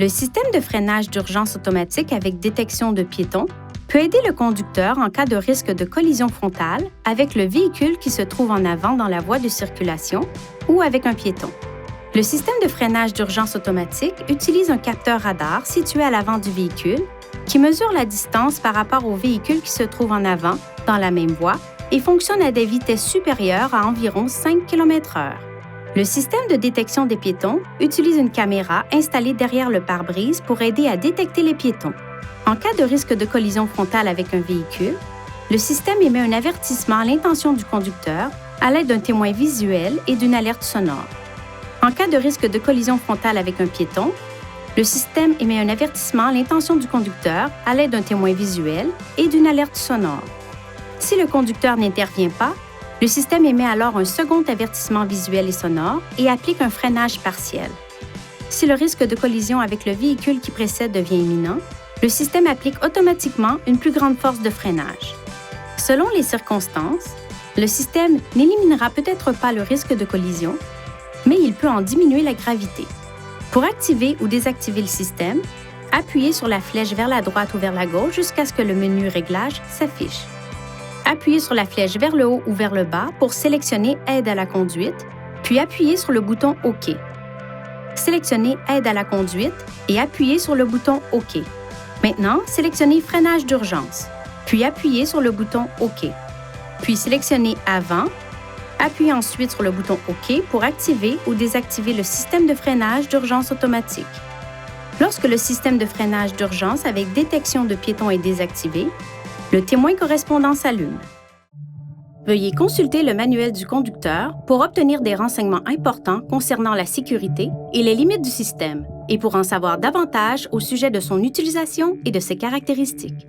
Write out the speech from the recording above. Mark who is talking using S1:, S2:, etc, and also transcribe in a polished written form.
S1: Le système de freinage d'urgence automatique avec détection de piétons peut aider le conducteur en cas de risque de collision frontale avec le véhicule qui se trouve en avant dans la voie de circulation ou avec un piéton. Le système de freinage d'urgence automatique utilise un capteur radar situé à l'avant du véhicule qui mesure la distance par rapport au véhicule qui se trouve en avant, dans la même voie, et fonctionne à des vitesses supérieures à environ 5 km/h. Le système de détection des piétons utilise une caméra installée derrière le pare-brise pour aider à détecter les piétons. En cas de risque de collision frontale avec un véhicule, le système émet un avertissement à l'intention du conducteur à l'aide d'un témoin visuel et d'une alerte sonore. En cas de risque de collision frontale avec un piéton, le système émet un avertissement à l'intention du conducteur à l'aide d'un témoin visuel et d'une alerte sonore. Si le conducteur n'intervient pas, le système émet alors un second avertissement visuel et sonore et applique un freinage partiel. Si le risque de collision avec le véhicule qui précède devient imminent, le système applique automatiquement une plus grande force de freinage. Selon les circonstances, le système n'éliminera peut-être pas le risque de collision, mais il peut en diminuer la gravité. Pour activer ou désactiver le système, appuyez sur la flèche vers la droite ou vers la gauche jusqu'à ce que le menu Réglages s'affiche. Appuyez sur la flèche vers le haut ou vers le bas pour sélectionner Aide à la conduite, puis appuyez sur le bouton OK. Sélectionnez Aide à la conduite et appuyez sur le bouton OK. Maintenant, sélectionnez Freinage d'urgence, puis appuyez sur le bouton OK. Puis sélectionnez Avant. Appuyez ensuite sur le bouton OK pour activer ou désactiver le système de freinage d'urgence automatique. Lorsque le système de freinage d'urgence avec détection de piétons est désactivé, le témoin correspondant s'allume. Veuillez consulter le manuel du conducteur pour obtenir des renseignements importants concernant la sécurité et les limites du système et pour en savoir davantage au sujet de son utilisation et de ses caractéristiques.